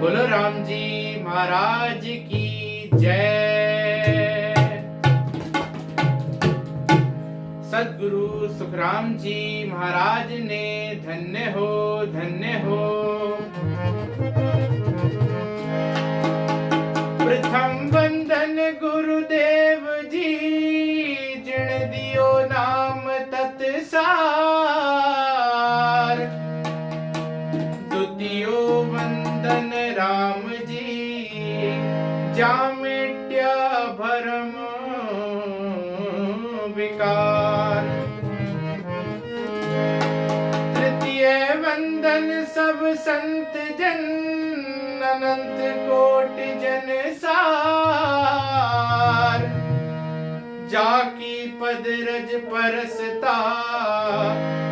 बोलो राम जी महाराज की जय। सद्गुरु सुखराम जी महाराज ने धन्य हो धन्य हो। प्रथम वंदन गुरुदेव जी जिण दियो नाम तत्सार। द्वितीयो वंदन राम जी जा मिट्या भरम विकार। तृतीय वंदन सब संत जन अनंत कोटि जन सार। जाकी पद रज परसता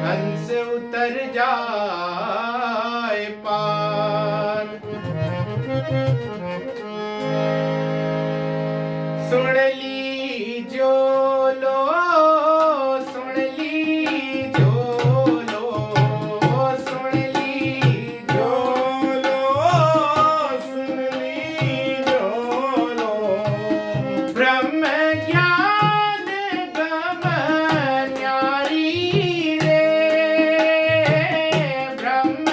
हंस उतर जाए पार। सुन लीजो लो सुन लीजो लो सुन लीजो लो सुन लीजो लो। ब्रह्म ज्ञान गम न्यारी रे ब्रह्म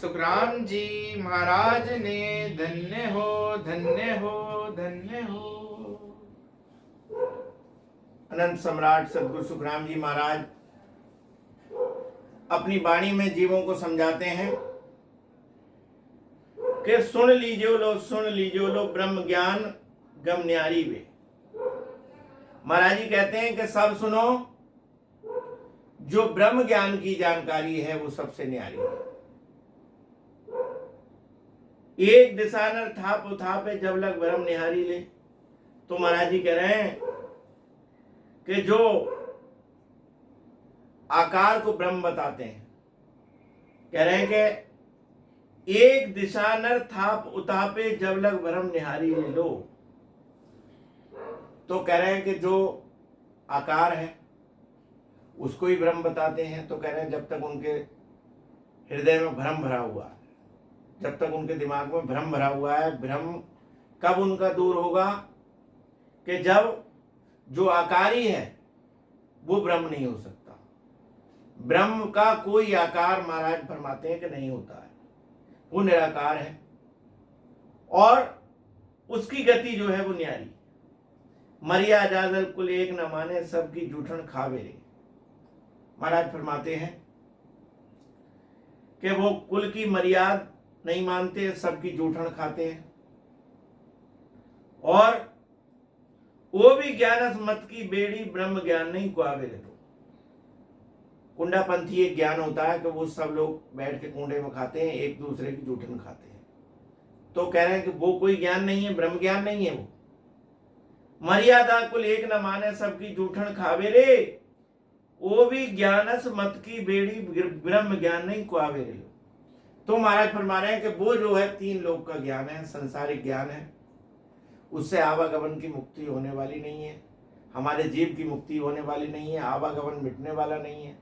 सुखराम जी महाराज ने धन्य हो धन्य हो धन्य हो। अनंत सम्राट सदगुरु सुखराम जी महाराज अपनी वाणी में जीवों को समझाते हैं कि सुन लीजियो लो ब्रह्म ज्ञान गम न्यारी वे। महाराज जी कहते हैं कि सब सुनो, जो ब्रह्म ज्ञान की जानकारी है वो सबसे न्यारी है। एक दिशा नर थाप उथापे जब लग ब्रह्म निहारी ले। तो महाराज जी कह रहे हैं कि जो आकार को ब्रह्म बताते हैं, कह रहे हैं कि एक दिशा नर थाप उतापे जब लग ब्रह्म निहारी ले लो। तो कह रहे हैं कि जो आकार है उसको ही ब्रह्म बताते हैं। तो कह रहे हैं जब तक उनके हृदय में भ्रम भरा हुआ है, जब तक उनके दिमाग में भ्रम भरा हुआ है, भ्रम कब उनका दूर होगा कि जब जो आकारी है वो ब्रह्म नहीं हो सकता। ब्रह्म का कोई आकार महाराज फरमाते हैं कि नहीं होता है, वो निराकार है और उसकी गति जो है वो न्यारी। मरिया जाजल कुल एक न माने सबकी जूठन खावे रे। महाराज फरमाते हैं कि वो कुल की मर्याद नहीं मानते, सबकी जूठन खाते हैं। और वो भी ज्ञानस मत की बेड़ी ब्रह्म ज्ञान नहीं कुआवे रे। कुंडापंथी एक ज्ञान होता है कि वो सब लोग बैठ के कुंडे में खाते हैं, एक दूसरे की जूठन खाते हैं। तो कह रहे हैं कि वो कोई ज्ञान नहीं है, ब्रह्म ज्ञान नहीं है। वो मर्यादा कुल एक न माने सबकी जूठन खावे रे, वो भी ज्ञानस मत की बेड़ी ब्रह्म ज्ञान नहीं कुआवे रे। तो महाराज फरमा रहे हैं कि वो जो है तीन लोक का ज्ञान है, संसारिक ज्ञान है, उससे आवागमन की मुक्ति होने वाली नहीं है, हमारे जीव की मुक्ति होने वाली नहीं है, आवागमन मिटने वाला नहीं है।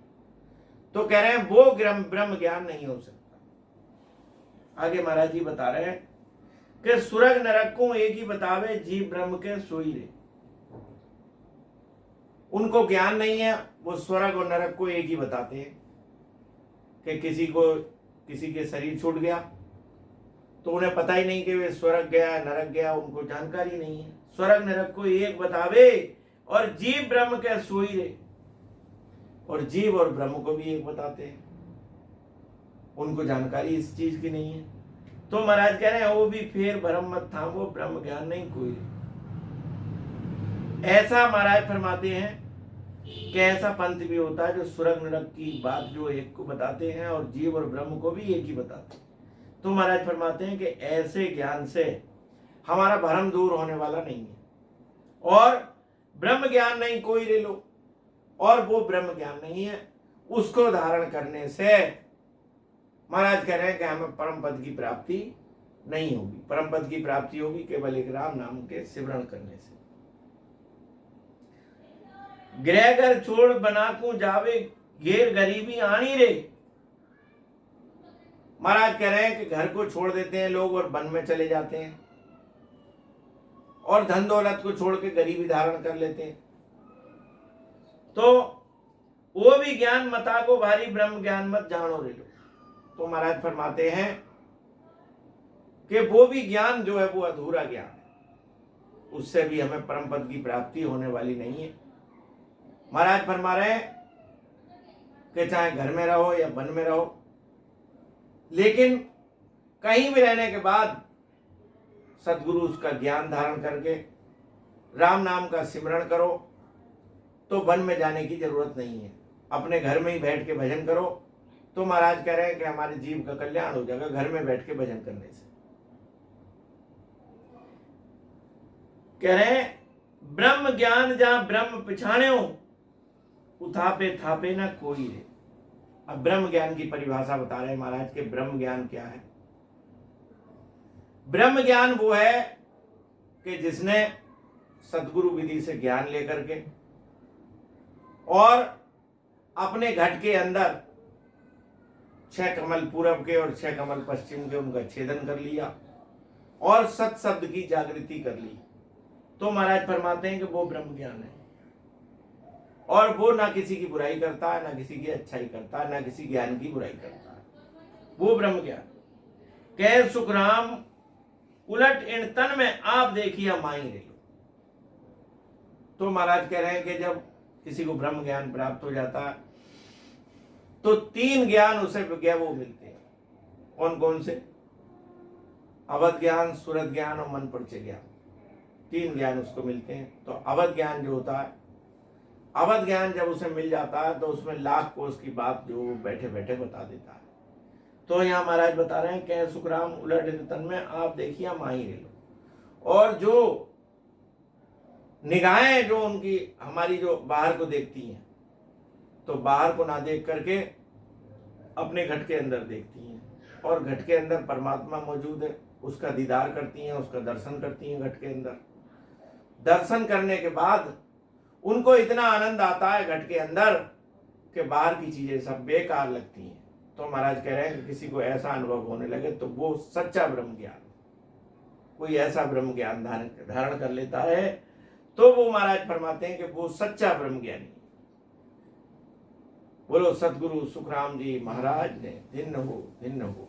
तो कह रहे हैं वो ब्रह्म ज्ञान नहीं हो सकता। आगे महाराज जी बता रहे हैं कि सुरग नरक को एक ही बतावे, जीव ब्रह्म के सोई रे। उनको ज्ञान नहीं है, वो स्वर्ग और नरक को एक ही बताते हैं कि किसी के शरीर छूट गया तो उन्हें पता ही नहीं कि वे स्वर्ग गया नरक गया, उनको जानकारी नहीं है। स्वर्ग नरक को एक बतावे और जीव ब्रह्म के सोई रे। और जीव और ब्रह्म को भी एक बताते हैं, उनको जानकारी इस चीज की नहीं है। तो महाराज कह रहे हैं वो भी फेर भरम मत था, वो ब्रह्म ज्ञान नहीं कोई। ऐसा महाराज फरमाते हैं कि ऐसा पंथ भी होता है जो स्वर्ग नरक की बात जो एक को बताते हैं और जीव और ब्रह्म को भी एक ही बताते हैं। तो महाराज फरमाते हैं कि ऐसे ज्ञान से हमारा भ्रम दूर होने वाला नहीं है और ब्रह्म ज्ञान नहीं कोई ले लो। और वो ब्रह्म ज्ञान नहीं है, उसको धारण करने से महाराज कह रहे हैं कि हमें परम पद की प्राप्ति नहीं होगी। परम पद की प्राप्ति होगी केवल एक राम नाम के सिमरण करने से। गृह घर छोड़ बना को जावे, घेर गरीबी आनी रे। महाराज कह रहे हैं कि घर को छोड़ देते हैं लोग और वन में चले जाते हैं और धन दौलत को छोड़ के गरीबी धारण कर लेते हैं। तो वो भी ज्ञान मता को भारी, ब्रह्म ज्ञान मत जानो रे लो। तो महाराज फरमाते हैं कि वो भी ज्ञान जो है वो अधूरा ज्ञान है, उससे भी हमें परम पद की प्राप्ति होने वाली नहीं है। महाराज फरमा रहे हैं कि चाहे घर में रहो या वन में रहो, लेकिन कहीं भी रहने के बाद सदगुरु उसका ज्ञान धारण करके राम नाम का सिमरण करो तो वन में जाने की जरूरत नहीं है। अपने घर में ही बैठ के भजन करो। तो महाराज कह रहे हैं कि हमारे जीव का कल्याण हो जाएगा घर में बैठ के भजन करने से। कह रहे हैं ब्रह्म ज्ञान जहां ब्रह्म पिछाणे हो, उथापे थापे ना कोई रे। अब ब्रह्म ज्ञान की परिभाषा बता रहे हैं महाराज के ब्रह्म ज्ञान क्या है। ब्रह्म ज्ञान वो है कि जिसने सदगुरु विधि से ज्ञान लेकर के और अपने घट के अंदर 6 कमल पूरब के और 6 कमल पश्चिम के उनका छेदन कर लिया और सत शब्द की जागृति कर ली। तो महाराज फरमाते हैं कि वो ब्रह्म ज्ञान है और वो ना किसी की बुराई करता है, ना किसी की अच्छाई करता है, ना किसी ज्ञान की बुराई करता है। वो ब्रह्म ज्ञान। कह सुखराम उलट इन तन में आप देखिए माई रे लो। तो महाराज कह रहे हैं कि जब किसी को ब्रह्म ज्ञान प्राप्त हो जाता है तो 3 ज्ञान उसे वो मिलते हैं। कौन कौन से? अवध ज्ञान, सुरत ज्ञान और मन परिचय ज्ञान। 3 ज्ञान उसको मिलते हैं। तो अवध ज्ञान जो होता है, अवध ज्ञान जब उसे मिल जाता है तो उसमें लाख कोस की बात जो बैठे बैठे बता देता है। तो यहाँ महाराज बता रहे हैं कह सुखराम उलट इन तन में आप देखिए माही रे लो। और जो निगाहें जो उनकी हमारी जो बाहर को देखती हैं, तो बाहर को ना देख करके अपने घट के अंदर देखती हैं और घट के अंदर परमात्मा मौजूद है, उसका दीदार करती हैं, उसका दर्शन करती हैं। घट के अंदर दर्शन करने के बाद उनको इतना आनंद आता है घट के अंदर कि बाहर की चीजें सब बेकार लगती हैं। तो महाराज कह रहे हैं कि किसी को ऐसा अनुभव होने लगे तो वो सच्चा ब्रह्म ज्ञान, कोई ऐसा ब्रह्म ज्ञान धारण कर लेता है तो वो महाराज फरमाते हैं कि वो सच्चा ब्रह्म ज्ञानी। बोलो सतगुरु सुखराम जी महाराज ने धिन्न हो धिन्न हो।